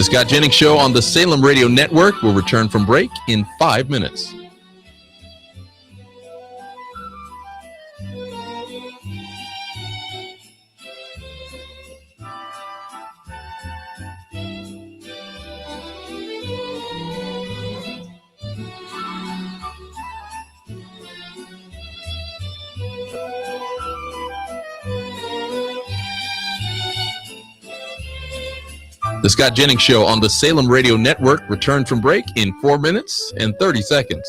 The Scott Jennings Show on the Salem Radio Network will return from break in 5 minutes. The Scott Jennings Show on the Salem Radio Network returned from break in 4 minutes and 30 seconds.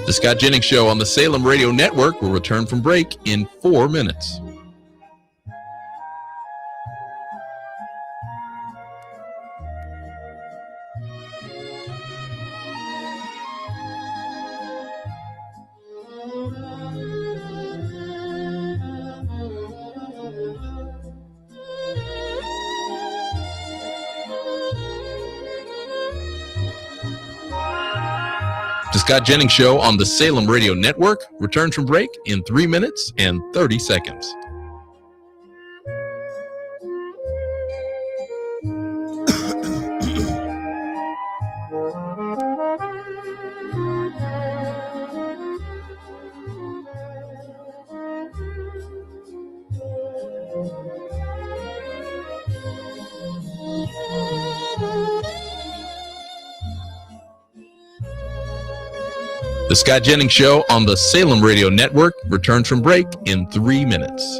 The Scott Jennings Show on the Salem Radio Network will return from break in 4 minutes. The Scott Jennings Show on the Salem Radio Network returns from break in 3 minutes and 30 seconds. The Scott Jennings Show on the Salem Radio Network returns from break in 3 minutes.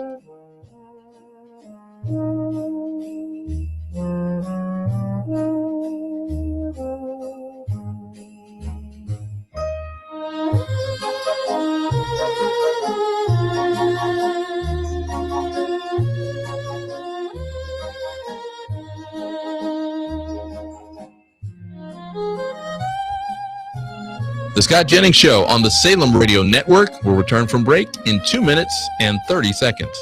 The Scott Jennings Show on the Salem Radio Network will return from break in 2 minutes and 30 seconds.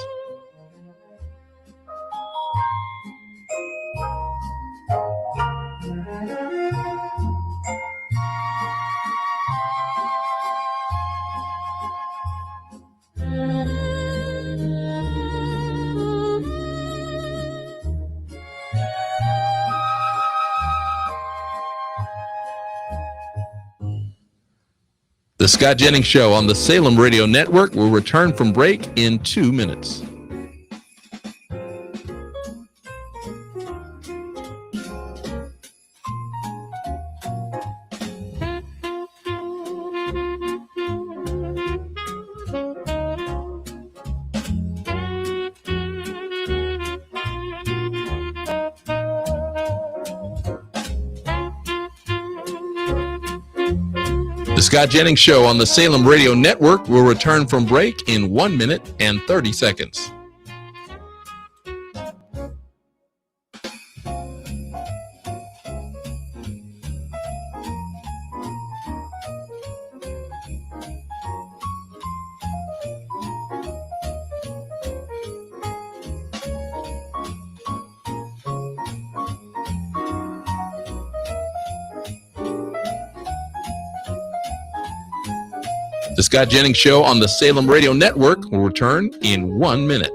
The Scott Jennings Show on the Salem Radio Network will return from break in 2 minutes. The Scott Jennings Show on the Salem Radio Network will return from break in 1 minute and 30 seconds. The Scott Jennings Show on the Salem Radio Network will return in 1 minute.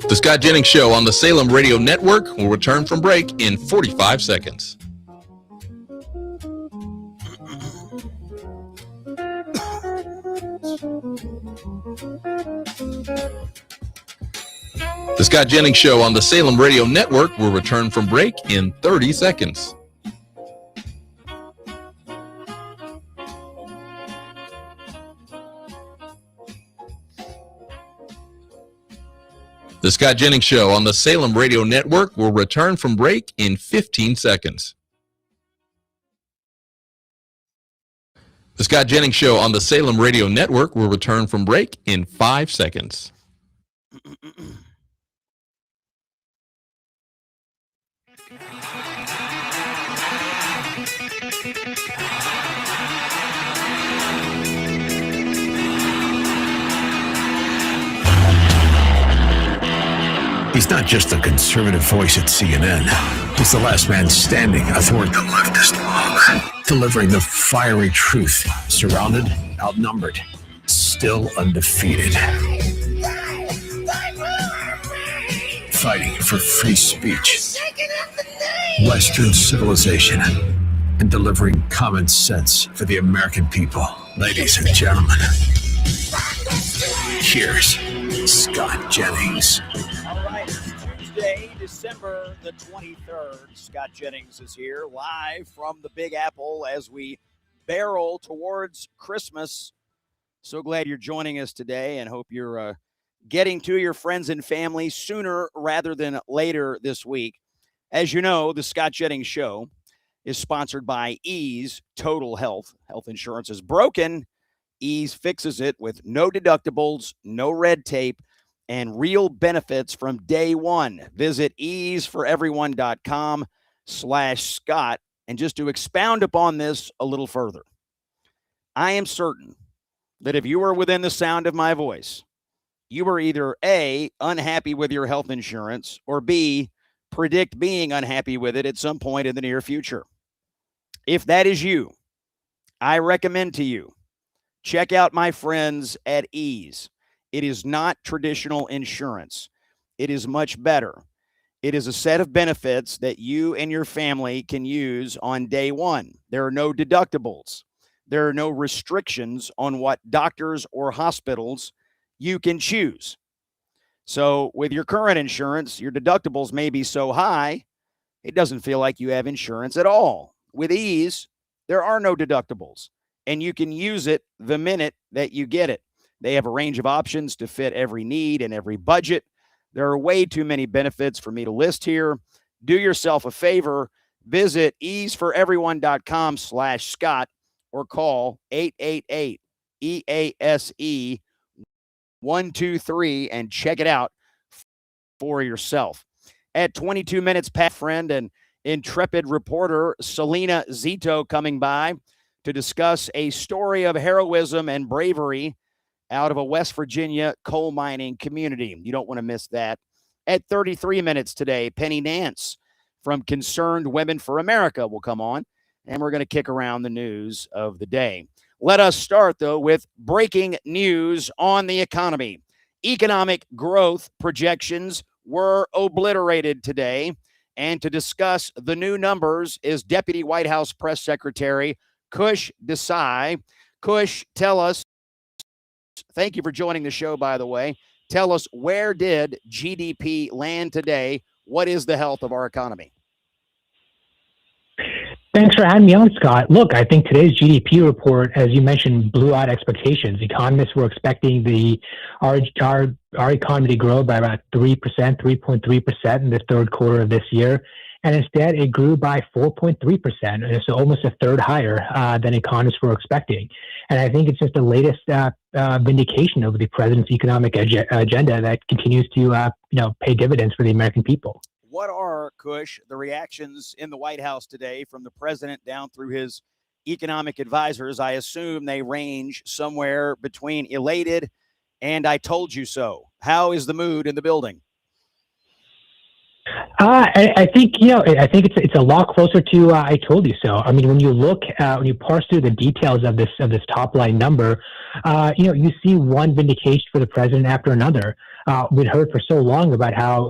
The Scott Jennings Show on the Salem Radio Network will return from break in 45 seconds. The Scott Jennings Show on the Salem Radio Network will return from break in 30 seconds. The Scott Jennings Show on the Salem Radio Network will return from break in 15 seconds. The Scott Jennings Show on the Salem Radio Network will return from break in 5 seconds. He's not just a conservative voice at CNN. He's the last man standing, athwart the leftist mob, delivering the fiery truth, surrounded, outnumbered, still undefeated. Fighting for free speech, Western civilization, and delivering common sense for the American people. Ladies and gentlemen, here's Scott Jennings. Tuesday, December the 23rd. Scott Jennings is here live from the Big Apple as we barrel towards Christmas. So glad you're joining us today and hope you're getting to your friends and family sooner rather than later this week. As you know, the Scott Jennings Show is sponsored by Ease Total Health. Health insurance is broken. Ease fixes it with no deductibles, no red tape, and real benefits from day one. Visit easeforeveryone.com/Scott. And just to expound upon this a little further, I am certain that if you are within the sound of my voice, you are either A, unhappy with your health insurance, or B, predict being unhappy with it at some point in the near future. If that is you, I recommend to you, check out my friends at Ease. It is not traditional insurance. It is much better. It is a set of benefits that you and your family can use on day one. There are no deductibles. There are no restrictions on what doctors or hospitals you can choose. So with your current insurance, your deductibles may be so high, it doesn't feel like you have insurance at all. With Ease, there are no deductibles, and you can use it the minute that you get it. They have a range of options to fit every need and every budget. There are way too many benefits for me to list here. Do yourself a favor. Visit easeforeveryone.com/Scott or call 888-EASE-123 and check it out for yourself. At 22 minutes past, friend and intrepid reporter Selena Zito coming by to discuss a story of heroism and bravery out of a West Virginia coal mining community. You don't want to miss that. At 33 minutes today, Penny Nance from Concerned Women for America will come on, and we're going to kick around the news of the day. Let us start, though, with breaking news on the economy. Economic growth projections were obliterated today, and to discuss the new numbers is Deputy White House Press Secretary Kush Desai. Kush, tell us, thank you for joining the show, by the way. Tell us, where did GDP land today? What is the health of our economy? Thanks for having me on, Scott. Look, I think today's GDP report, as you mentioned, blew out expectations. Economists were expecting our economy to grow by about 3%, 3.3% in the third quarter of this year. And instead, it grew by 4.3%, and so almost a third higher than economists were expecting. And I think it's just the latest vindication of the president's economic agenda that continues to pay dividends for the American people. What are, Kush, the reactions in the White House today from the president down through his economic advisors? I assume they range somewhere between elated and I told you so. How is the mood in the building? I think it's a lot closer to I told you so. I mean, when you parse through the details of this top line number, you see one vindication for the president after another. We'd heard for so long about how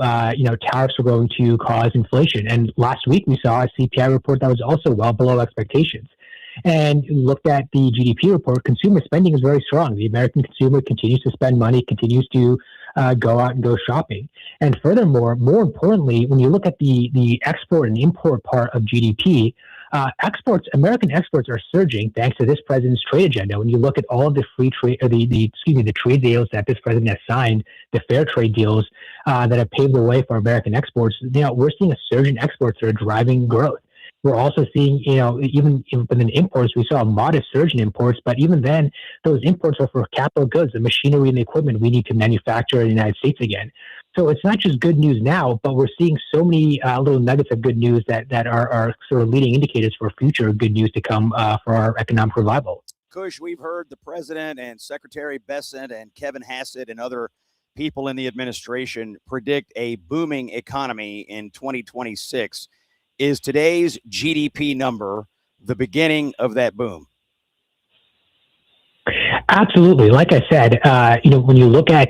tariffs were going to cause inflation, and last week we saw a CPI report that was also well below expectations. And looked at the GDP report, consumer spending is very strong. The American consumer continues to spend money, continues to go out and go shopping. And furthermore, more importantly, when you look at the export and import part of GDP, American exports are surging thanks to this president's trade agenda. When you look at all of the free trade, or the trade deals that this president has signed, the fair trade deals that have paved the way for American exports, we're seeing a surge in exports that are driving growth. We're also seeing, even within imports, we saw a modest surge in imports, but even then, those imports are for capital goods, the machinery and the equipment we need to manufacture in the United States again. So it's not just good news now, but we're seeing so many little nuggets of good news that are sort of leading indicators for future good news to come for our economic revival. Kush, we've heard the president and Secretary Bessent and Kevin Hassett and other people in the administration predict a booming economy in 2026. Is today's GDP number the beginning of that boom? Absolutely. Like I said, when you look at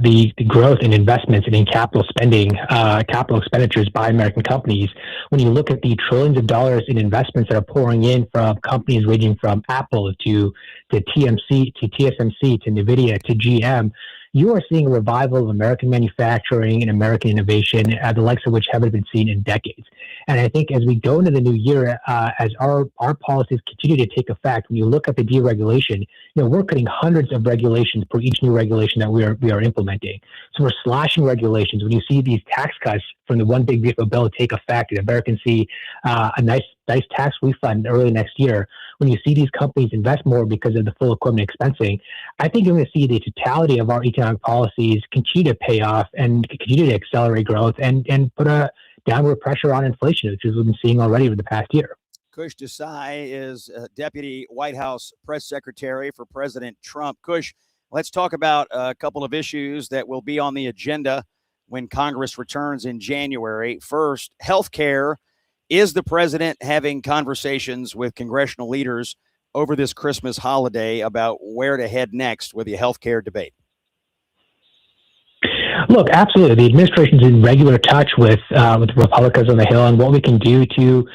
the growth in investments and in capital spending, capital expenditures by American companies, when you look at the trillions of dollars in investments that are pouring in from companies ranging from Apple to TMC to TSMC to NVIDIA to GM, you are seeing a revival of American manufacturing and American innovation, the likes of which haven't been seen in decades. And I think as we go into the new year, as our policies continue to take effect, when you look at the deregulation, we're cutting hundreds of regulations per each new regulation that we are implementing. So we're slashing regulations. When you see these tax cuts from the One Big Beautiful Bill take effect, and Americans see a nice tax refund early next year, when you see these companies invest more because of the full equipment expensing, I think you're going to see the totality of our economic policies continue to pay off and continue to accelerate growth and put a downward pressure on inflation, which we've been seeing already over the past year. Kush Desai is Deputy White House Press Secretary for President Trump. Kush, let's talk about a couple of issues that will be on the agenda when Congress returns in January. First, healthcare. Is the president having conversations with congressional leaders over this Christmas holiday about where to head next with the healthcare debate? Look, absolutely. The administration's in regular touch with the Republicans on the Hill on what we can do to,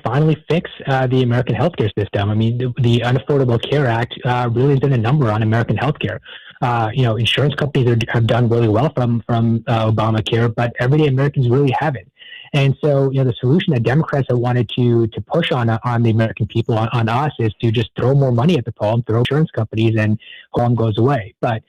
finally fix the American healthcare system. I mean, the Unaffordable Care Act really has done a number on American healthcare. Insurance companies have done really well from Obamacare, but everyday Americans really haven't. And so, the solution that Democrats have wanted to push on the American people, on us, is to just throw more money at the problem, throw insurance companies, and problem goes away. But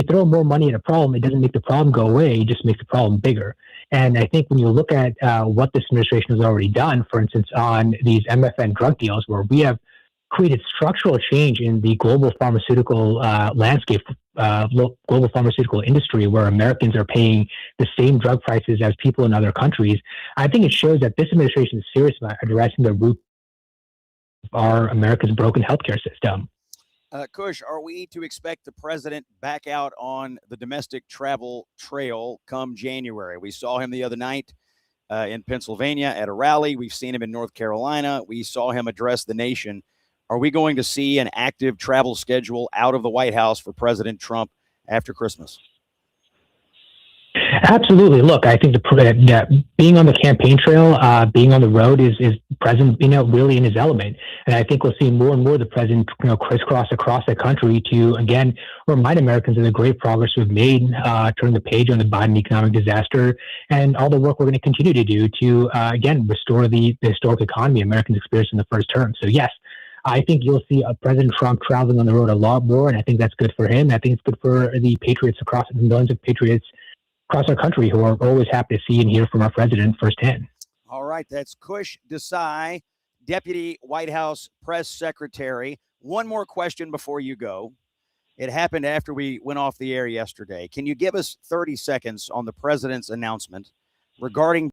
throw more money at a problem, it doesn't make the problem go away, it just makes the problem bigger. And I think when you look at what this administration has already done, for instance, on these MFN drug deals, where we have created structural change in the global pharmaceutical landscape, global pharmaceutical industry, where Americans are paying the same drug prices as people in other countries, I think it shows that this administration is serious about addressing the root of America's broken healthcare system. Kush, are we to expect the president back out on the domestic travel trail come January? We saw him the other night in Pennsylvania at a rally. We've seen him in North Carolina. We saw him address the nation. Are we going to see an active travel schedule out of the White House for President Trump after Christmas? Absolutely. Look, I think being on the campaign trail, being on the road is present, really in his element. And I think we'll see more and more the president, crisscross across the country to, again, remind Americans of the great progress we've made, turning the page on the Biden economic disaster, and all the work we're going to continue to do to, again, restore the historic economy Americans experienced in the first term. So, yes, I think you'll see President Trump traveling on the road a lot more, and I think that's good for him. I think it's good for the patriots the millions of patriots across our country who are always happy to see and hear from our president firsthand. All right, that's Kush Desai, Deputy White House Press Secretary. One more question before you go. It happened after we went off the air yesterday. Can you give us 30 seconds on the president's announcement regarding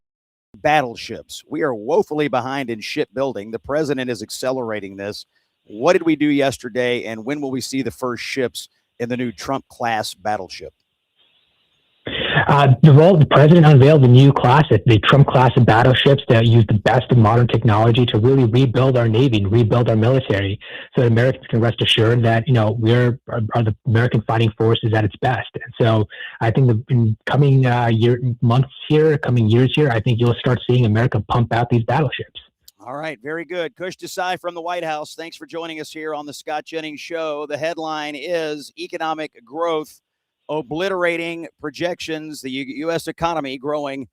battleships? We are woefully behind in shipbuilding. The president is accelerating this. What did we do yesterday, and when will we see the first ships in the new Trump-class battleship? The president unveiled the new class, the Trump class of battleships that use the best of modern technology to really rebuild our Navy and rebuild our military, so that Americans can rest assured that the American fighting force is at its best. And so I think in coming coming years here, I think you'll start seeing America pump out these battleships. All right, very good. Kush Desai from the White House, thanks for joining us here on the Scott Jennings Show. The headline is Economic Growth Obliterating Projections. The U.S. economy growing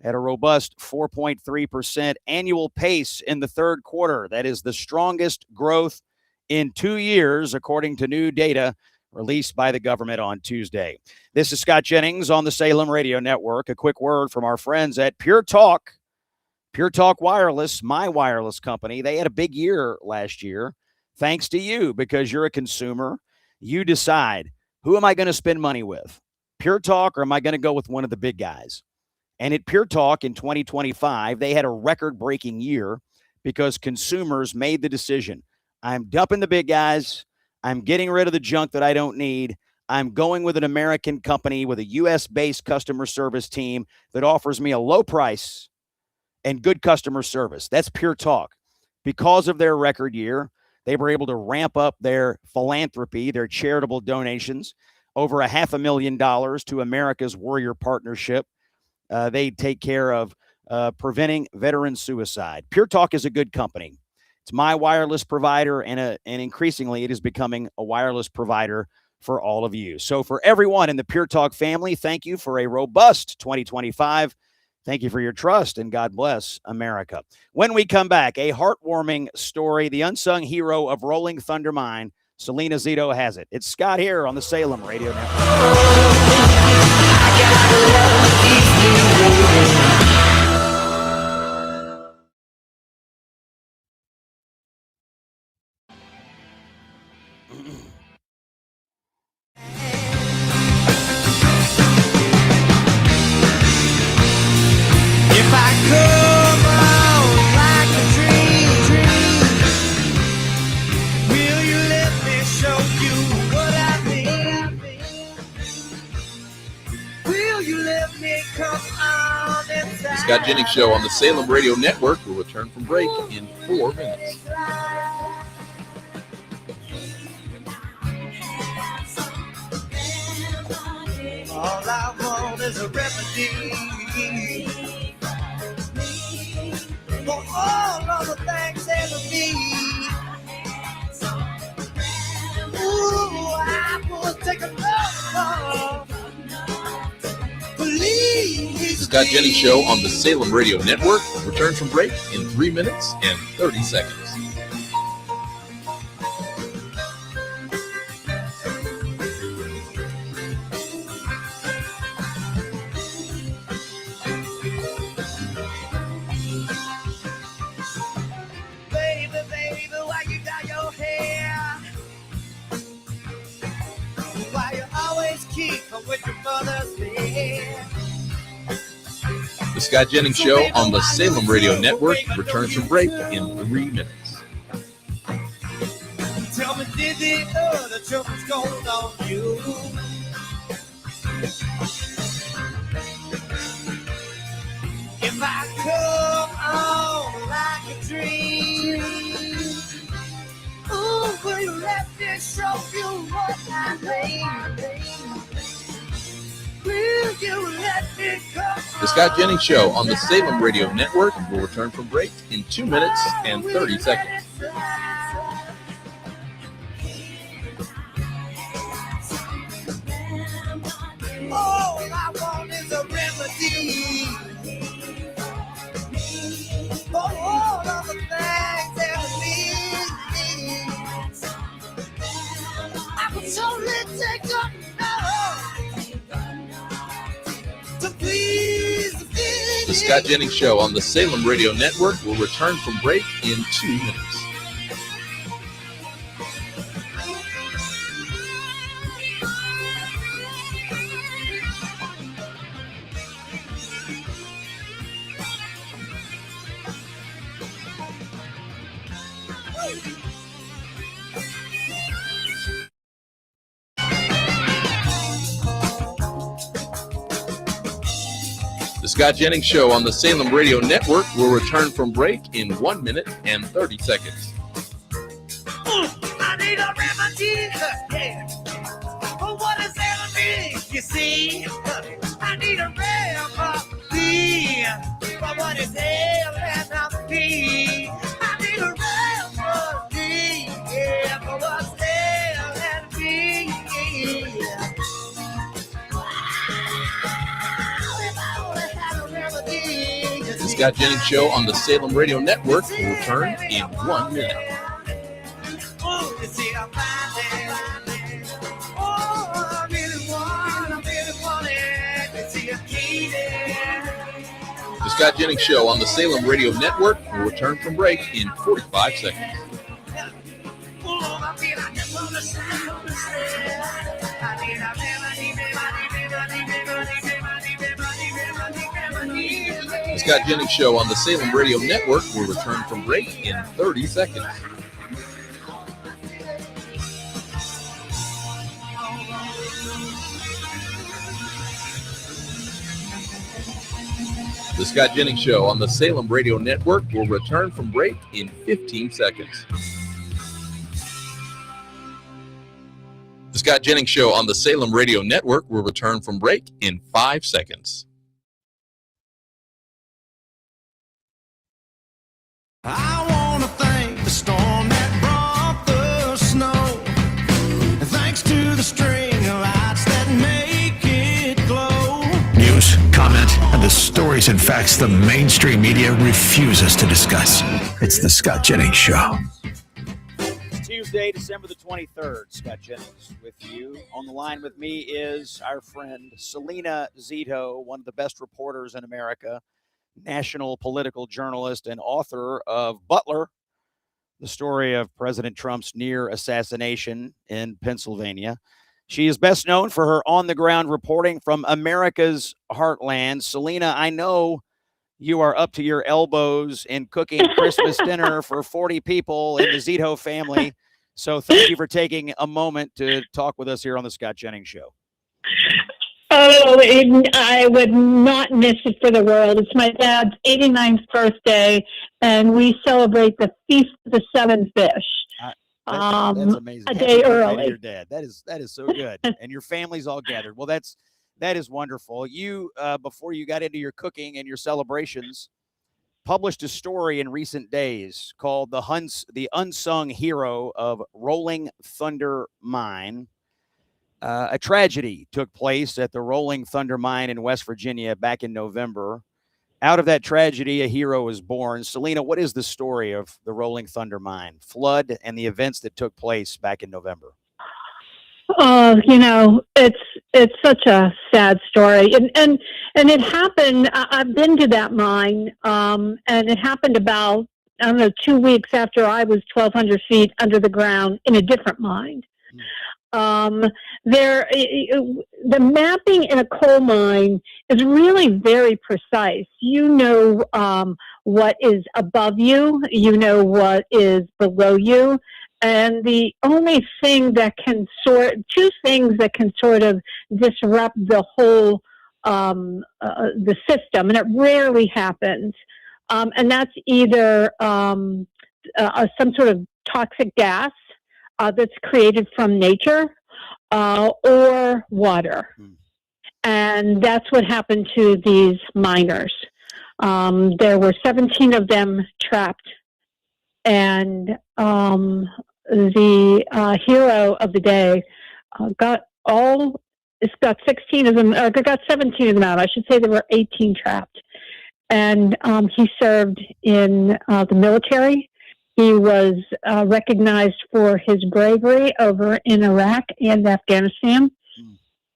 at a robust 4.3% annual pace in the third quarter. That is the strongest growth in 2 years, according to new data released by the government on Tuesday. This is Scott Jennings on the Salem Radio Network. A quick word from our friends at Pure Talk. Pure Talk Wireless, my wireless company. They had a big year last year, thanks to you, because you're a consumer. You decide, who am I going to spend money with? Pure Talk, or am I going to go with one of the big guys? And at Pure Talk in 2025, they had a record-breaking year because consumers made the decision. I'm dumping the big guys. I'm getting rid of the junk that I don't need. I'm going with an American company with a U.S.-based customer service team that offers me a low price and good customer service. That's Pure Talk. Because of their record year, they were able to ramp up their philanthropy, their charitable donations, over $500,000 to America's Warrior Partnership. They take care of preventing veteran suicide. Pure Talk is a good company. It's my wireless provider, and increasingly it is becoming a wireless provider for all of you. So for everyone in the Pure Talk family, thank you for a robust 2025. Thank you for your trust, and God bless America. When we come back, a heartwarming story, the unsung hero of Rolling Thunder Mine, Selena Zito has it. It's Scott here on the Salem Radio Network. If I come on like a dream, will you let me show you what I mean? Will you let me come on inside? The Scott Jennings Show on the Salem Radio Network will return from break in 4 minutes. All I want is a remedy for all of the things ever be. Ooh, I would take another please. The Scott Jennings Show on the Salem Radio Network will return from break in 3 minutes and 30 seconds. Baby, why you got your hair? Why you always keep with your mother's bed? The Scott Jennings Show on the Salem Radio Network returns from break in 3 minutes. Tell me, did the other children's going on you? If I come on like a dream, ooh, will you let me show you what I mean? Will you let me come? The Scott Jennings Show on the Salem Radio Network will return from break in 2 minutes and 30 seconds. All I want is a remedy for all of the things that lead me. I would surely take a to please The Scott Jennings Show on the Salem Radio Network will return from break in 2 minutes. The Scott Jennings Show on the Salem Radio Network will return from break in 1 minute and 30 seconds. I need a remedy, yeah, for what is enemy, you see. I need a remedy for what is enemy. I need a remedy, yeah, for what's enemy. If I only had a remedy, you The see. Scott Jennings Show on the Salem Radio Network will return in 1 minute. Oh, you see, I'm finding. Oh, I really want it. You see, I'm needing. The Scott Jennings Show on the Salem Radio Network will return from break in 45 seconds. Oh, I feel like I understand. I need a remedy, The Scott Jennings Show on the Salem Radio Network will return from break in 30 seconds. The Scott Jennings Show on the Salem Radio Network will return from break in 15 seconds. The Scott Jennings Show on the Salem Radio Network will return from break in 5 seconds. I want to thank the storm that brought the snow. And thanks to the string of lights that make it glow. News, comment, and the stories and facts the mainstream media refuses to discuss. It's the Scott Jennings Show. Tuesday, December the 23rd. Scott Jennings with you. On the line with me is our friend Selena Zito, one of the best reporters in America, national political journalist and author of Butler, the story of President Trump's near assassination in Pennsylvania. She is best known for her on-the-ground reporting from America's heartland. Selena, I know you are up to your elbows in cooking Christmas dinner for 40 people in the Zito family. So thank you for taking a moment to talk with us here on the Scott Jennings Show. Oh, I would not miss it for the world. It's my dad's 89th birthday, and we celebrate the Feast of the Seven Fish. That's amazing. A day early. Your dad. That is so good. And your family's all gathered. Well, that is wonderful. You, before you got into your cooking and your celebrations, published a story in recent days called The Unsung Hero of Rolling Thunder Mine. A tragedy took place at the Rolling Thunder Mine in West Virginia back in November. Out of that tragedy, a hero was born. Selena, what is the story of the Rolling Thunder Mine, flood, and the events that took place back in November? Oh, it's such a sad story, and it happened. I've been to that mine, and it happened about 2 weeks after I was 1,200 feet under the ground in a different mine. The mapping in a coal mine is really very precise. You know what is above you, you know what is below you, and the only thing that two things that can sort of disrupt the whole the system, and it rarely happens, and that's either some sort of toxic gas that's created from nature, or water. And that's what happened to these miners. There were 17 of them trapped. And the hero of the day got 16 of them, got 17 of them out. I should say there were 18 trapped. And he served in the military. He was recognized for his bravery over in Iraq and Afghanistan,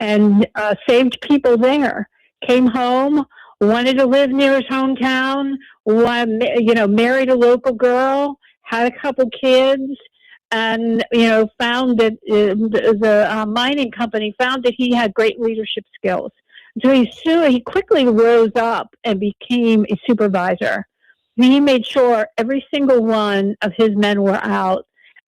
and saved people there. Came home, wanted to live near his hometown, married a local girl, had a couple kids, and found that the mining company found that he had great leadership skills. So he quickly rose up and became a supervisor. He made sure every single one of his men were out,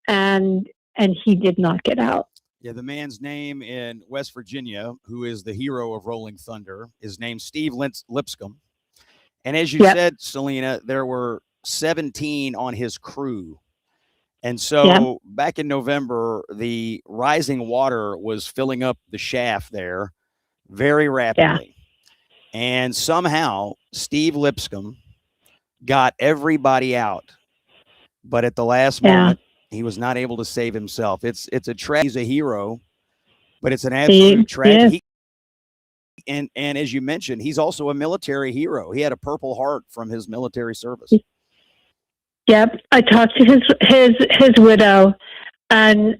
and he did not get out. Yeah, the man's name in West Virginia, who is the hero of Rolling Thunder, is named Steve Lipscomb. And as you said, Selena, there were 17 on his crew. And so back in November, the rising water was filling up the shaft there very rapidly. Yeah. And somehow Steve Lipscomb got everybody out, but at the last moment, he was not able to save himself. It's a tragedy. He's a hero, but it's an absolute tragedy. And as you mentioned, he's also a military hero. He had a Purple Heart from his military service. Yep, I talked to his widow, and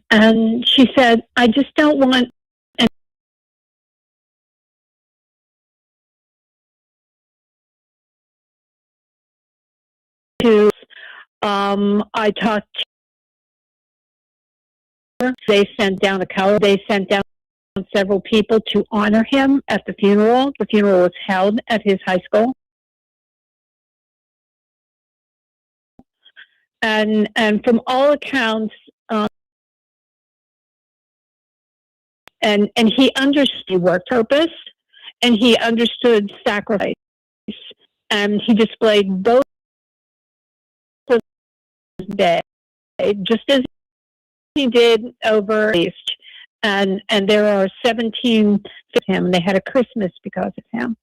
she said, "I just don't want." I talked to her. They sent down a color. They sent down several people to honor him at the funeral. The funeral was held at his high school. And from all accounts, and he understood work purpose, and he understood sacrifice, and he displayed both of his day, just as he did over East. And there are 17 of him, and they had a Christmas because of him.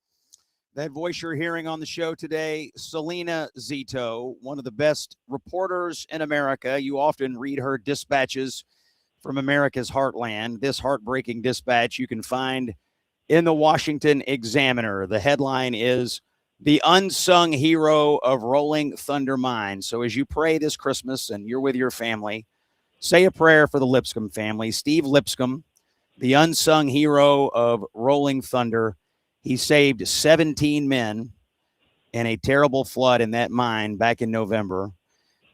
That voice you're hearing on the show today, Selena Zito, one of the best reporters in America. You often read her dispatches from America's heartland. This heartbreaking dispatch you can find in the Washington Examiner. The headline is "The Unsung Hero of Rolling Thunder Mine." So as you pray this Christmas and you're with your family, say a prayer for the Lipscomb family. Steve Lipscomb, the unsung hero of Rolling Thunder. He saved 17 men in a terrible flood in that mine back in November.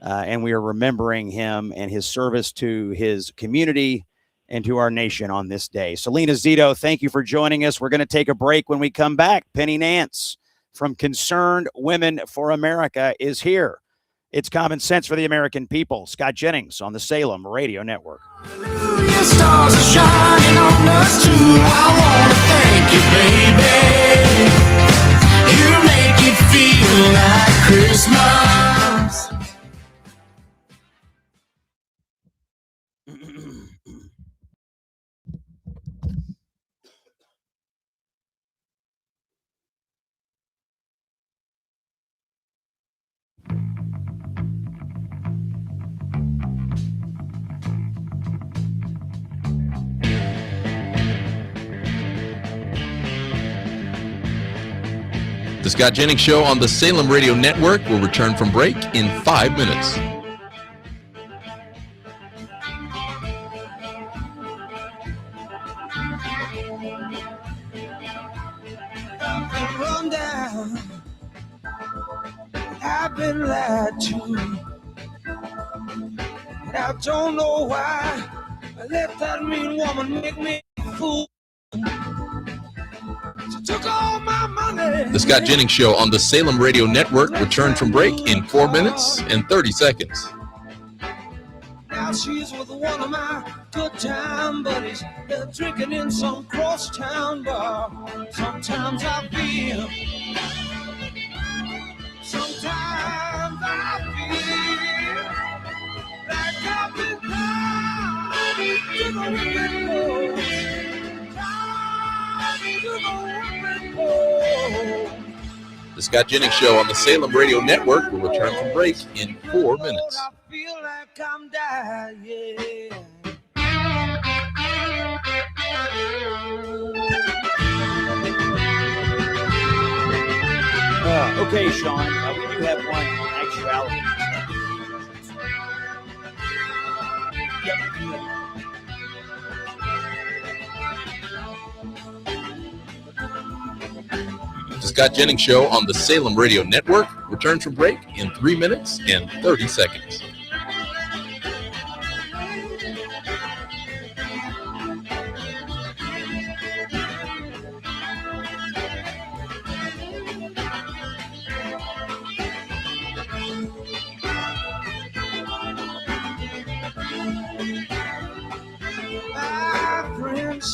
And we are remembering him and his service to his community and to our nation on this day. Selena Zito, thank you for joining us. We're going to take a break. When we come back, Penny Nance from Concerned Women for America is here. It's Common Sense for the American People. Scott Jennings on the Salem Radio Network. Your stars are shining on us too. I wanna thank you, baby. You make it feel like Christmas. The Scott Jennings Show on the Salem Radio Network will return from break in 5 minutes. I've been run down. I've been lied to. And I don't know why I let that mean woman make me a fool. She took all my money. The Scott Jennings Show on the Salem Radio Network returns from break in 4 minutes and 30 seconds. Now she's with one of my good time buddies. They're drinking in some crosstown bar. Sometimes I feel like I've been tied to the whipping post. Tied to the whipping post. The Scott Jennings Show on the Salem Radio Network will return from break in 4 minutes. I feel like I'm dying. Okay, Sean, we do have one actuality. The Scott Jennings Show on the Salem Radio Network returns from break in 3 minutes and 30 seconds.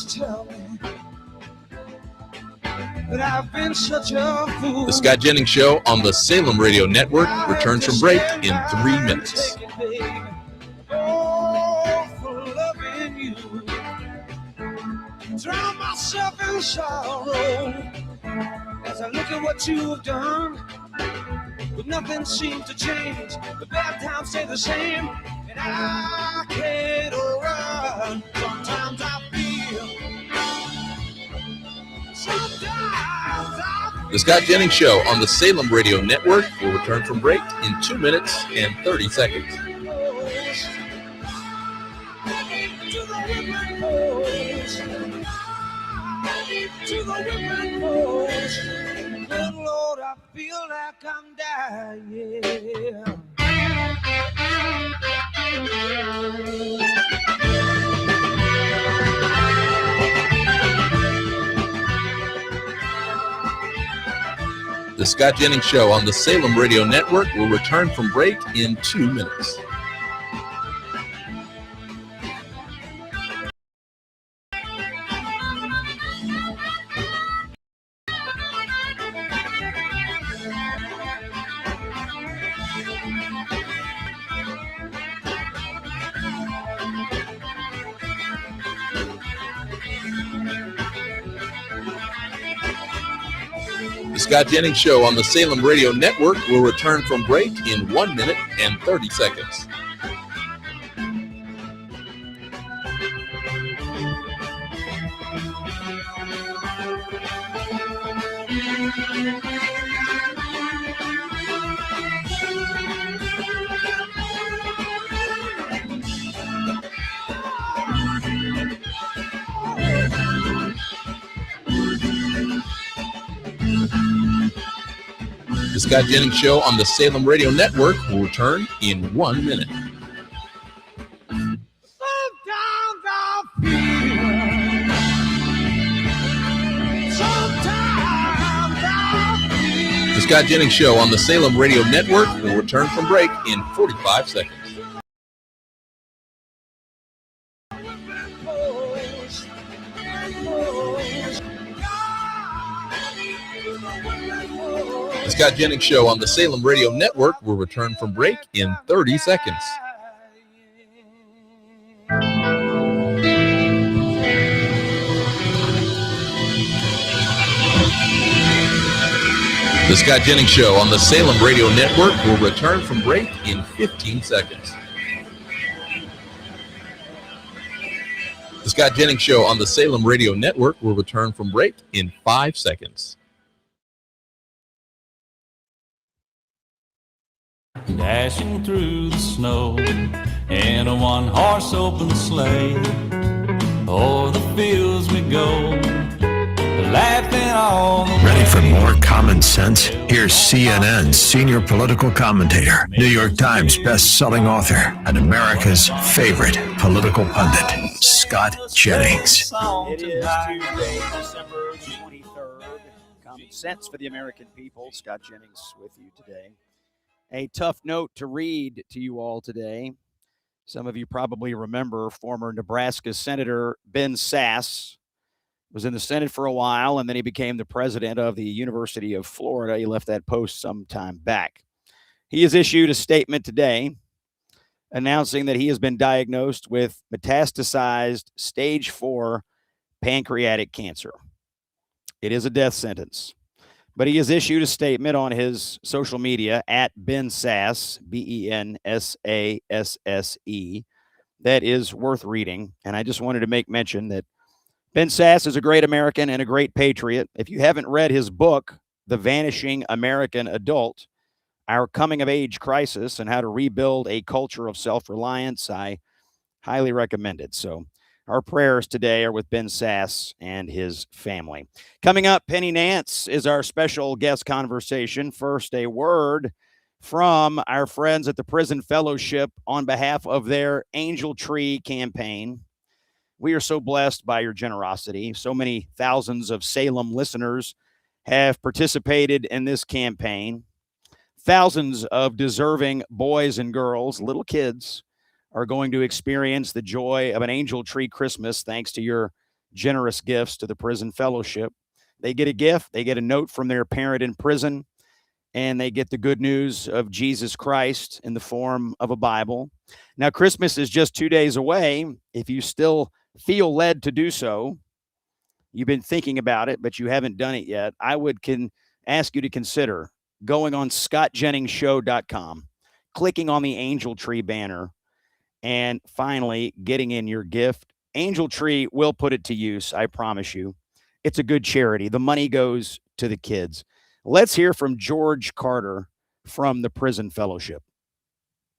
Tell me that I've been such a fool. The Scott Jennings Show on the Salem Radio Network returns from break in 3 minutes. Oh, for loving you. Drown myself in sorrow as I look at what you've done. But nothing seems to change. The bad times stay the same, and I can't run. Sometimes I feel. The Scott Jennings Show on the Salem Radio Network will return from break in 2 minutes and 30 seconds. Good Lord, I feel like I'm dying. The Scott Jennings Show on the Salem Radio Network will return from break in 2 minutes. The Scott Jennings Show on the Salem Radio Network will return from break in 1 minute and 30 seconds. The Scott Jennings Show on the Salem Radio Network will return in 1 minute. The Scott Jennings Show on the Salem Radio Network will return from break in 45 seconds. The Scott Jennings Show on the Salem Radio Network will return from break in 30 seconds. The Scott Jennings Show on the Salem Radio Network will return from break in 15 seconds. The Scott Jennings Show on the Salem Radio Network will return from break in 5 seconds. Dashing through the snow in a one-horse open sleigh, o'er the fields we go, laughing all the way. Ready for more common sense? Here's CNN's senior political commentator, New York Times best-selling author, and America's favorite political pundit, Scott Jennings. It is Tuesday, December 23rd. Common sense for the American people. Scott Jennings with you today. A tough note to read to you all today. Some of you probably remember former Nebraska Senator Ben Sasse was in the Senate for a while, and then he became the president of the University of Florida. He left that post some time back. He has issued a statement today announcing that he has been diagnosed with metastasized stage 4 pancreatic cancer. It is a death sentence. But he has issued a statement on his social media at Ben Sasse, BenSasse, that is worth reading. And I just wanted to make mention that Ben Sasse is a great American and a great patriot. If you haven't read his book, The Vanishing American Adult, Our Coming of Age Crisis and How to Rebuild a Culture of Self-Reliance, I highly recommend it. So our prayers today are with Ben Sasse and his family. Coming up, Penny Nance is our special guest conversation. First, a word from our friends at the Prison Fellowship on behalf of their Angel Tree campaign. We are so blessed by your generosity. So many thousands of Salem listeners have participated in this campaign. Thousands of deserving boys and girls, little kids, are going to experience the joy of an Angel Tree Christmas thanks to your generous gifts to the Prison Fellowship. They get a gift, they get a note from their parent in prison, and they get the good news of Jesus Christ in the form of a Bible. Now, Christmas is just 2 days away. If you still feel led to do so, you've been thinking about it, but you haven't done it yet, I would ask you to consider going on scottjenningsshow.com, clicking on the Angel Tree banner, and finally getting in your gift. Angel Tree will put it to use, I promise you. It's a good charity. The money goes to the kids. Let's hear from George Carter from the Prison Fellowship.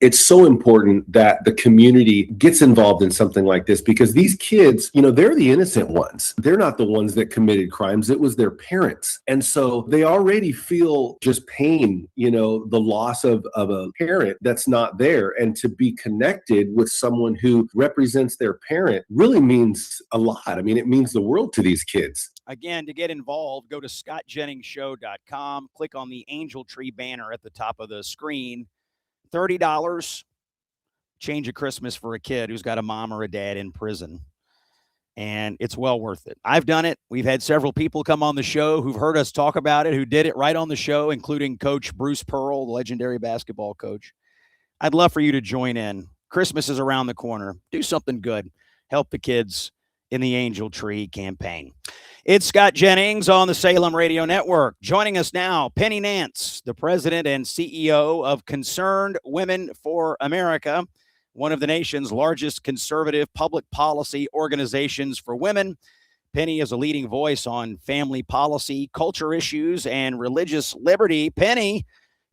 it's so important that the community gets involved in something like this, because these kids, they're the innocent ones. They're not the ones that committed crimes. It was their parents. And so they already feel just pain, the loss of a parent that's not there. And to be connected with someone who represents their parent really means a lot. I mean, it means the world to these kids. Again, to get involved, go to scottjenningsshow.com, click on the Angel Tree banner at the top of the screen. $30, change of Christmas for a kid who's got a mom or a dad in prison. And it's well worth it. I've done it. We've had several people come on the show who've heard us talk about it, who did it right on the show, including Coach Bruce Pearl, the legendary basketball coach. I'd love for you to join in. Christmas is around the corner. Do something good. Help the kids in the Angel Tree campaign. It's Scott Jennings on the Salem Radio Network. Joining us now, Penny Nance, the president and CEO of Concerned Women for America, one of the nation's largest conservative public policy organizations for women. Penny is a leading voice on family policy, culture issues, and religious liberty. Penny,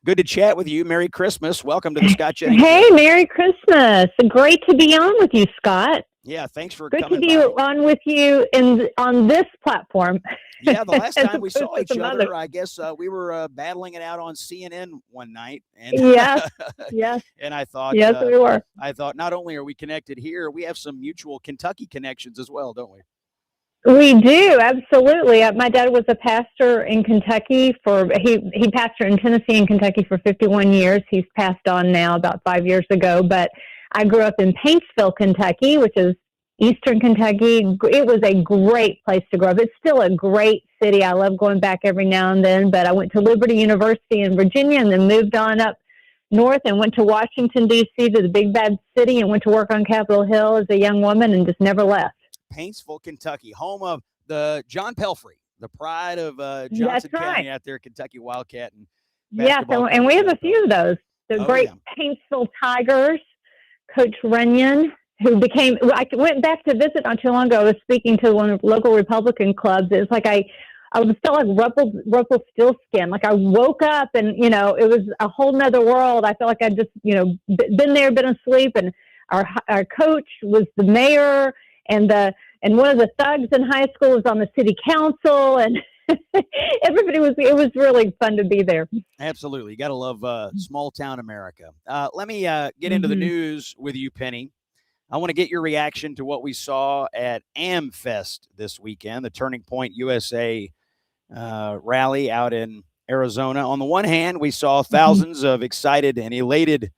good to chat with you. Merry Christmas. Welcome to the Scott Jennings Hey, Show. Merry Christmas. Great to be on with you, Scott. Yeah, thanks for Good coming to be on with you on this platform. Yeah, the last time we saw opposed to each some other, others. I guess we were battling it out on CNN one night. And Yes, yes, and I thought, yes, we were. I thought not only are we connected here, we have some mutual Kentucky connections as well, don't we? We do, absolutely. My dad was a pastor in Kentucky he pastored in Tennessee and Kentucky for 51 years. He's passed on now about 5 years ago, but I grew up in Paintsville, Kentucky, which is eastern Kentucky. It was a great place to grow up. It's still a great city. I love going back every now and then, but I went to Liberty University in Virginia and then moved on up north and went to Washington, D.C., to the big bad city, and went to work on Capitol Hill as a young woman and just never left. Paintsville, Kentucky, home of the John Pelfrey, the pride of Johnson County out there, Kentucky Wildcat. And yes, and we have a few of those. The great Paintsville Tigers, Coach Runyon, who became, I went back to visit not too long ago. I was speaking to one of the local Republican clubs. It was like I felt like Rumpelstiltskin. Like I woke up and, it was a whole nother world. I felt like I'd just, been there, been asleep. And our coach was the mayor, and one of the thugs in high school was on the city council, and it was really fun to be there. Absolutely. You got to love small town America. Let me get into the news with you, Penny. I want to get your reaction to what we saw at AmFest this weekend, the Turning Point USA rally out in Arizona. On the one hand, we saw thousands of excited and elated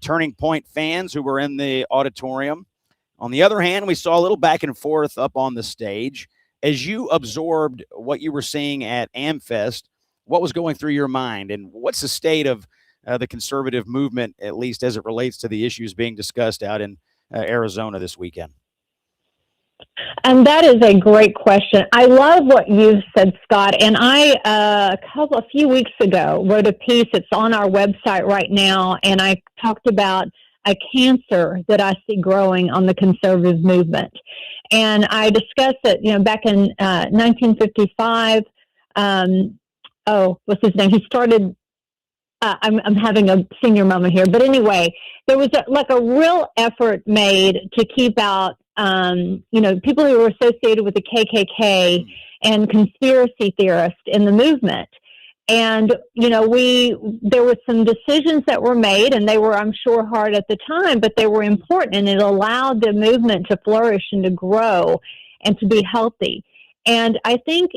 Turning Point fans who were in the auditorium. On the other hand, we saw a little back and forth up on the stage. As you absorbed what you were seeing at AmFest, what was going through your mind, and what's the state of the conservative movement, at least as it relates to the issues being discussed out in Arizona this weekend? And that is a great question. I love what you've said, Scott. And I, a few weeks ago, wrote a piece. It's on our website right now. And I talked about a cancer that I see growing on the conservative movement. And I discussed it, back in 1955. What's his name? He started, I'm having a senior moment here. But anyway, there was a real effort made to keep out, people who were associated with the KKK and conspiracy theorists in the movement. And, there were some decisions that were made, and they were, I'm sure, hard at the time, but they were important, and it allowed the movement to flourish and to grow and to be healthy. And I think,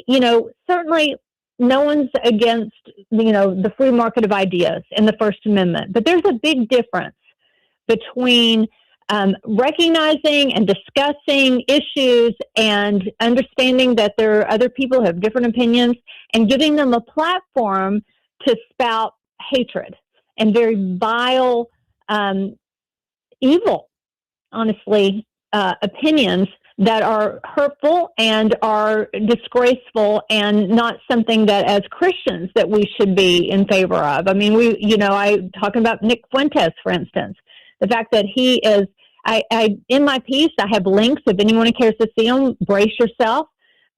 certainly no one's against, the free market of ideas and the First Amendment, but there's a big difference between recognizing and discussing issues and understanding that there are other people who have different opinions and giving them a platform to spout hatred and very vile, evil, honestly, opinions that are hurtful and are disgraceful and not something that as Christians that we should be in favor of. I mean, I'm talking about Nick Fuentes, for instance, the fact that he is, I in my piece, I have links if anyone cares to see them, brace yourself.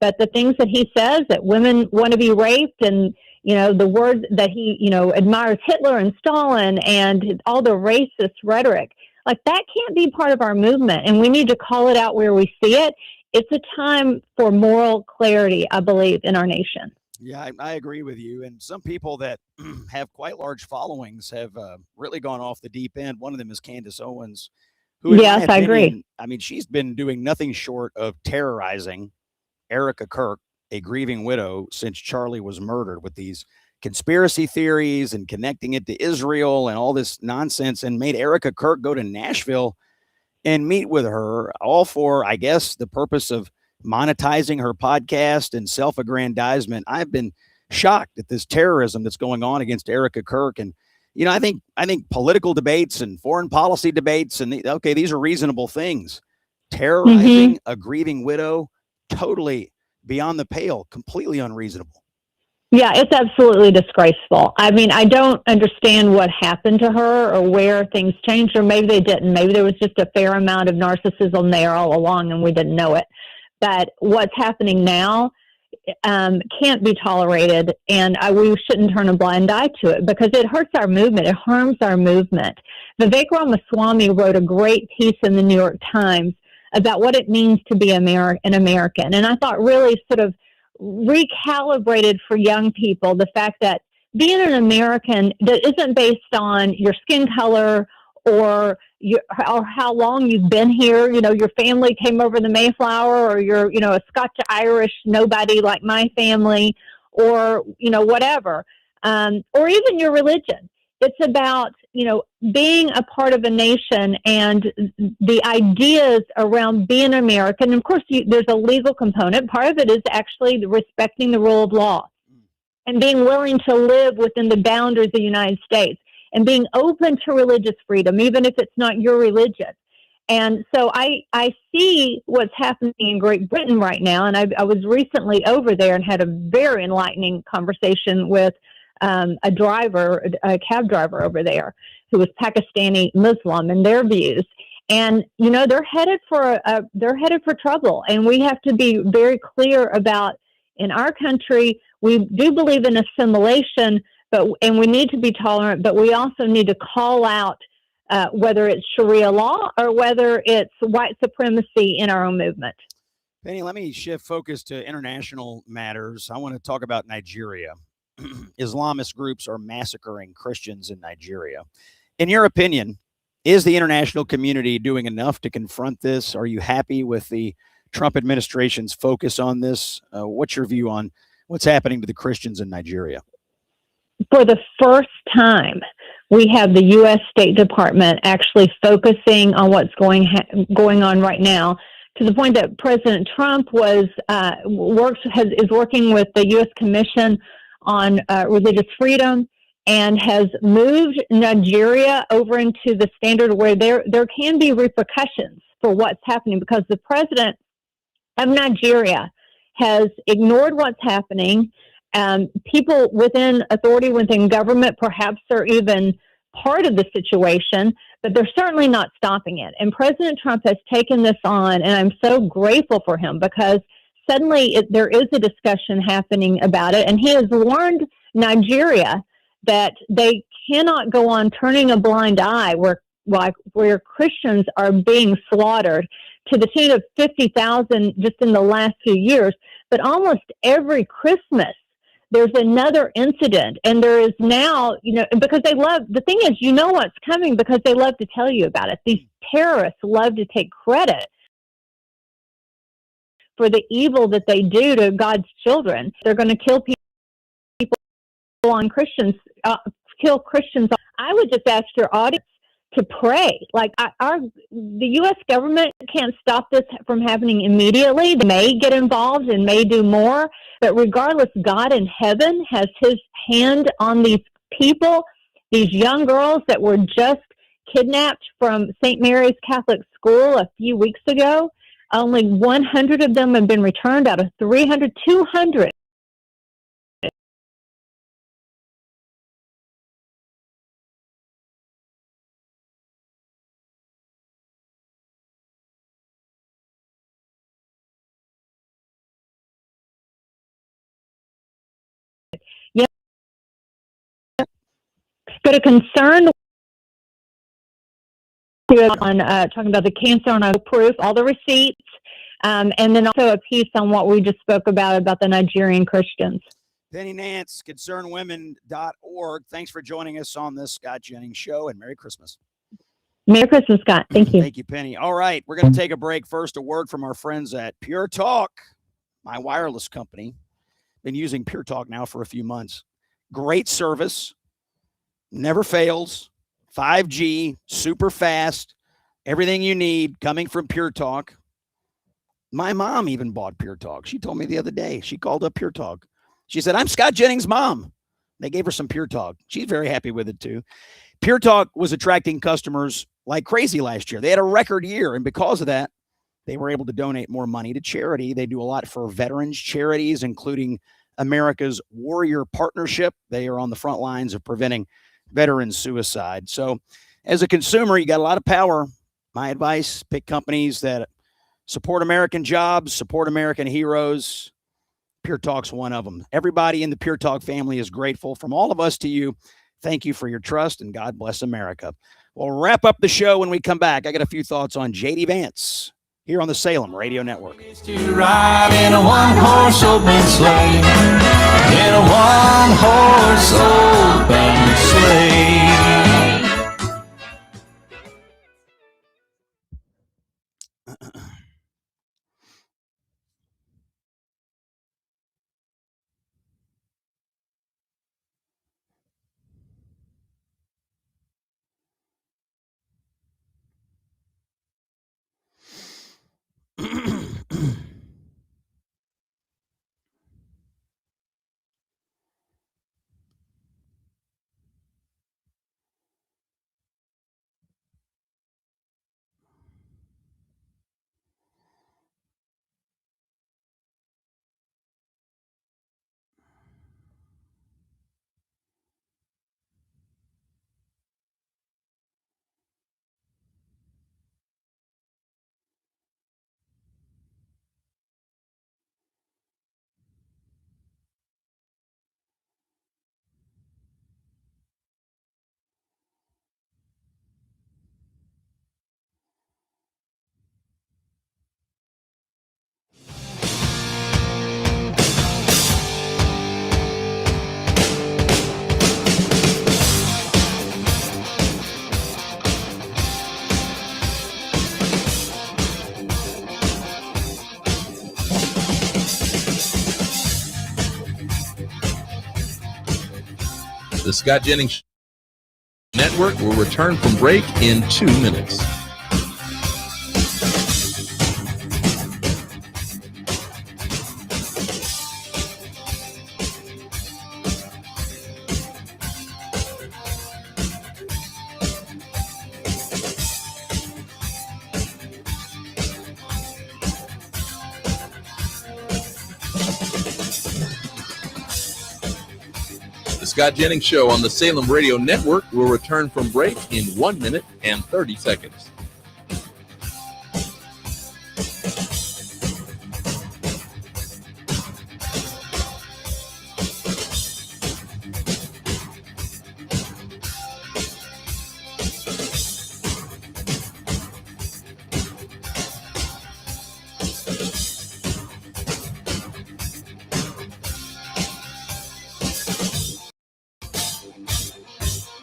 But the things that he says, that women want to be raped and, the word that he, admires Hitler and Stalin and all the racist rhetoric. Like, that can't be part of our movement, and we need to call it out where we see it. It's a time for moral clarity, I believe, in our nation. Yeah, I agree with you. And some people that have quite large followings have really gone off the deep end. One of them is Candace Owens, who, in Yes, my I agree. opinion, I mean, she's been doing nothing short of terrorizing Erica Kirk, a grieving widow, since Charlie was murdered, with these conspiracy theories and connecting it to Israel and all this nonsense, and made Erica Kirk go to Nashville and meet with her, all for, I guess, the purpose of monetizing her podcast and self-aggrandizement. I've been shocked at this terrorism that's going on against Erica Kirk. And, I think political debates and foreign policy debates, and okay, these are reasonable things. Terrorizing a grieving widow, totally beyond the pale, completely unreasonable. Yeah, it's absolutely disgraceful. I mean, I don't understand what happened to her or where things changed, or maybe they didn't. Maybe there was just a fair amount of narcissism there all along and we didn't know it. But what's happening now can't be tolerated, and we shouldn't turn a blind eye to it because it hurts our movement. It harms our movement. Vivek Ramaswamy wrote a great piece in the New York Times about what it means to be an American, and I thought really sort of recalibrated for young people the fact that being an American that isn't based on your skin color or how long you've been here. Your family came over the Mayflower, or you're, a Scotch-Irish nobody like my family, or, whatever, or even your religion. It's about, being a part of a nation and the ideas around being American. And of course, there's a legal component. Part of it is actually respecting the rule of law and being willing to live within the boundaries of the United States, and being open to religious freedom, even if it's not your religion. And so I see what's happening in Great Britain right now. And I was recently over there and had a very enlightening conversation with a cab driver over there who was Pakistani Muslim, and their views. And, they're headed for trouble. And we have to be very clear about, in our country, we do believe in assimilation, and we need to be tolerant, but we also need to call out whether it's Sharia law or whether it's white supremacy in our own movement. Penny, let me shift focus to international matters. I want to talk about Nigeria. Islamist groups are massacring Christians in Nigeria. In your opinion, is the international community doing enough to confront this? Are you happy with the Trump administration's focus on this? What's your view on what's happening to the Christians in Nigeria? For the first time, we have the U.S. State Department actually focusing on what's going on right now, to the point that President Trump is working with the U.S. Commission on Religious Freedom, and has moved Nigeria over into the standard where there can be repercussions for what's happening, because the president of Nigeria has ignored what's happening. People within authority, within government, perhaps are even part of the situation, but they're certainly not stopping it. And President Trump has taken this on, and I'm so grateful for him, because suddenly there is a discussion happening about it. And he has warned Nigeria that they cannot go on turning a blind eye where Christians are being slaughtered to the tune of 50,000 just in the last few years. But almost every Christmas, there's another incident. And there is now, because the thing is, what's coming because they love to tell you about it. These terrorists love to take credit for the evil that they do to God's children. They're going to kill people on Christians, kill Christians. I would just ask your audience to pray. Like, the U.S. government can't stop this from happening immediately. They may get involved and may do more, but regardless, God in heaven has his hand on these people, these young girls that were just kidnapped from St. Mary's Catholic School a few weeks ago. Only 100 of them have been returned out of 300, 200. But a concern on talking about the cancer on proof, all the receipts, and then also a piece on what we just spoke about the Nigerian Christians. Penny Nance, concernwomen.org. Thanks for joining us on this Scott Jennings show, and Merry Christmas. Merry Christmas, Scott. Thank you. Thank you, Penny. All right, we're going to take a break. First, a word from our friends at Pure Talk, my wireless company. Been using Pure Talk now for a few months. Great service, never fails, 5G, super fast, everything you need coming from Pure Talk. My mom even bought Pure Talk. She told me the other day. She called up Pure Talk. She said, I'm Scott Jennings' mom. They gave her some Pure Talk. She's very happy with it, too. Pure Talk was attracting customers like crazy last year. They had a record year, and because of that, they were able to donate more money to charity. They do a lot for veterans charities, including America's Warrior Partnership. They are on the front lines of preventing veteran suicide. So as a consumer, you got a lot of power. My advice, pick companies that support American jobs, support American heroes. Pure Talk's one of them. Everybody in the Pure Talk family is grateful. From all of us to you, thank you for your trust, and God bless America. We'll wrap up the show when we come back. I got a few thoughts on J.D. Vance here on the Salem Radio Network. To ride in a one-horse open sleigh, in a one-horse open sleigh. The Scott Jennings Network will return from break in 2 minutes. The Scott Jennings Show on the Salem Radio Network will return from break in 1 minute and 30 seconds.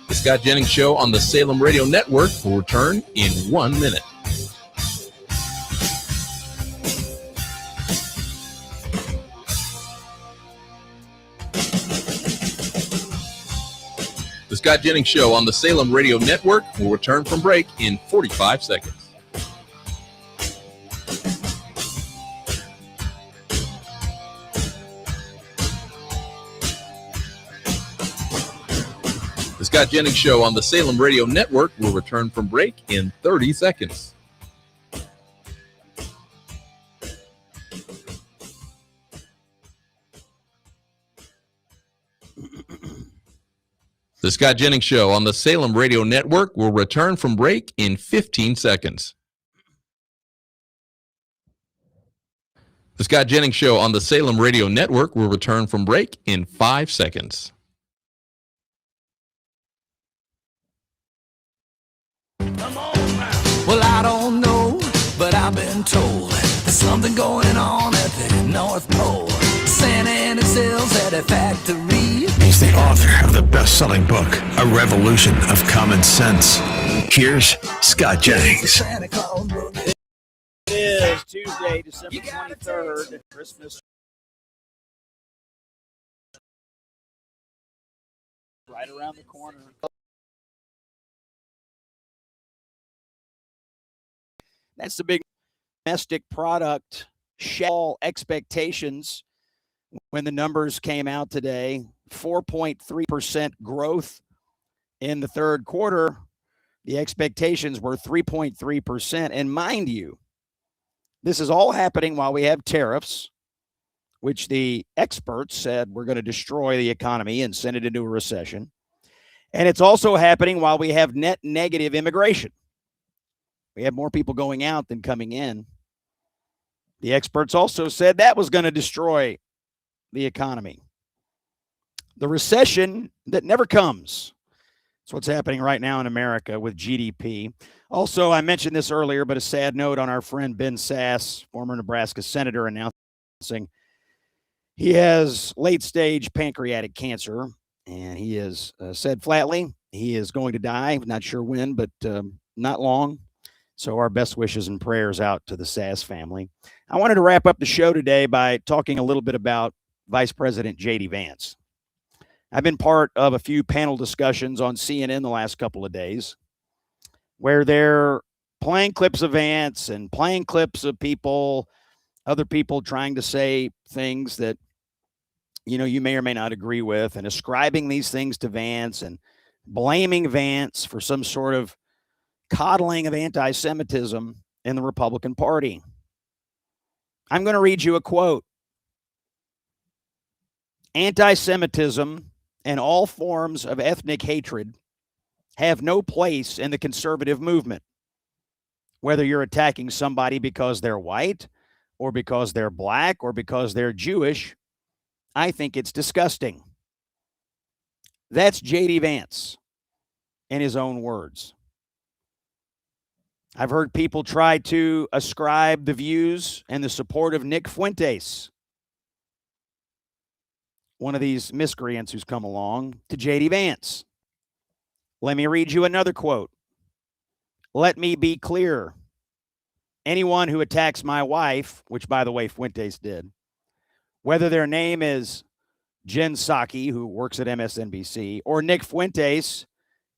The Scott Jennings Show on the Salem Radio Network will return in 1 minute. The Scott Jennings Show on the Salem Radio Network will return from break in 45 seconds. The Scott Jennings Show on the Salem Radio Network will return from break in 30 seconds. The Scott Jennings Show on the Salem Radio Network will return from break in 15 seconds. The Scott Jennings Show on the Salem Radio Network will return from break in 5 seconds. been told there's something going on at the North Pole. Santa and his cells at a factory. He's the author of the best-selling book, A Revolution of Common Sense. Here's Scott Jennings. Santa Claus wrote it. It is Tuesday, December 23rd, Christmas right around the corner. That's the big domestic product shell expectations when the numbers came out today. 4.3% growth in the third quarter. The expectations were 3.3%. And mind you, this is all happening while we have tariffs, which the experts said we're going to destroy the economy and send it into a recession. And it's also happening while we have net negative immigration. We have more people going out than coming in. The experts also said that was going to destroy the economy. The recession that never comes. That's what's happening right now in America with GDP. Also, I mentioned this earlier, but a sad note on our friend Ben Sasse, former Nebraska senator, announcing he has late-stage pancreatic cancer, and he has said flatly he is going to die. Not sure when, but not long. So our best wishes and prayers out to the Sasse family. I wanted to wrap up the show today by talking a little bit about Vice President J.D. Vance. I've been part of a few panel discussions on CNN the last couple of days where they're playing clips of Vance and playing clips of people, other people trying to say things that, you know, you may or may not agree with, and ascribing these things to Vance and blaming Vance for some sort of coddling of anti-Semitism in the Republican Party. I'm going to read you a quote. Anti-Semitism and all forms of ethnic hatred have no place in the conservative movement. Whether you're attacking somebody because they're white or because they're black or because they're Jewish, I think it's disgusting. That's J.D. Vance in his own words. I've heard people try to ascribe the views and the support of Nick Fuentes, one of these miscreants who's come along, to J.D. Vance. Let me read you another quote. Let me be clear. Anyone who attacks my wife, which, by the way, Fuentes did, whether their name is Jen Psaki, who works at MSNBC, or Nick Fuentes,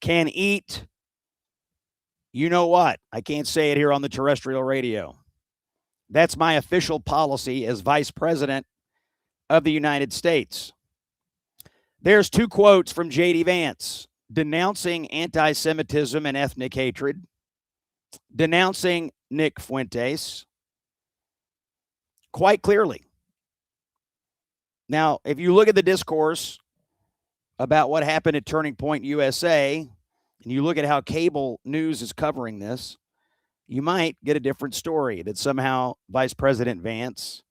can eat, you know what? I can't say it here on the terrestrial radio. That's my official policy as Vice President of the United States. There's two quotes from J.D. Vance denouncing anti-Semitism and ethnic hatred, denouncing Nick Fuentes quite clearly. Now, if you look at the discourse about what happened at Turning Point USA, and you look at how cable news is covering this, you might get a different story that somehow Vice President Vance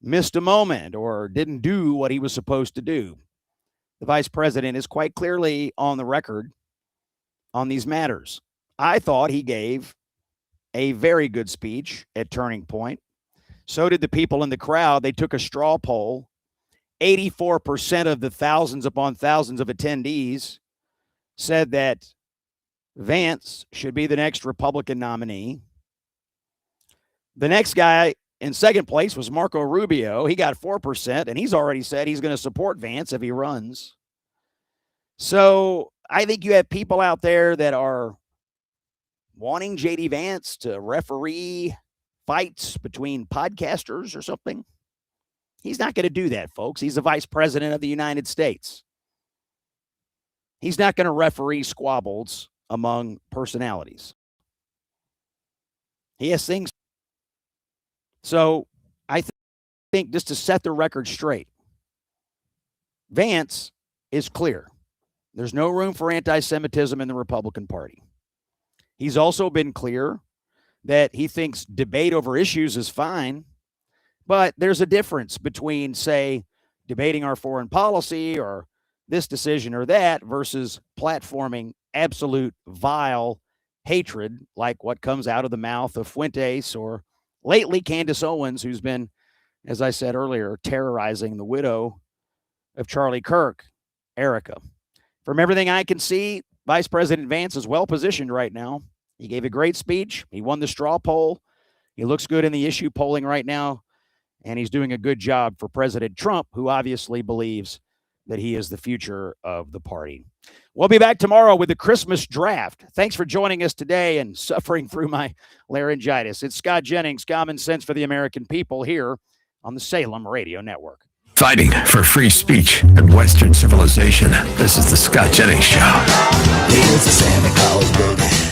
missed a moment or didn't do what he was supposed to do. The vice president is quite clearly on the record on these matters. I thought he gave a very good speech at Turning Point. So did the people in the crowd. They took a straw poll. 84% of the thousands upon thousands of attendees said that Vance should be the next Republican nominee. The next guy in second place was Marco Rubio. He got 4%, and he's already said he's going to support Vance if he runs. So I think you have people out there that are wanting J.D. Vance to referee fights between podcasters or something. He's not going to do that, folks. He's the vice president of the United States. He's not going to referee squabbles among personalities. He has things. So I think just to set the record straight, Vance is clear. There's no room for anti-Semitism in the Republican Party. He's also been clear that he thinks debate over issues is fine, but there's a difference between, say, debating our foreign policy or this decision or that versus platforming absolute vile hatred like what comes out of the mouth of Fuentes or lately Candace Owens, who's been, as I said earlier, terrorizing the widow of Charlie Kirk, Erica. From everything I can see, Vice President Vance is well positioned right now. He gave a great speech. He won the straw poll. He looks good in the issue polling right now, and he's doing a good job for President Trump, who obviously believes that he is the future of the party. We'll be back tomorrow with the Christmas draft. Thanks for joining us today and suffering through my laryngitis. It's Scott Jennings, Common Sense for the American People, here on the Salem Radio Network. Fighting for free speech and Western civilization. This is the Scott Jennings Show. Here's a Santa Claus baby.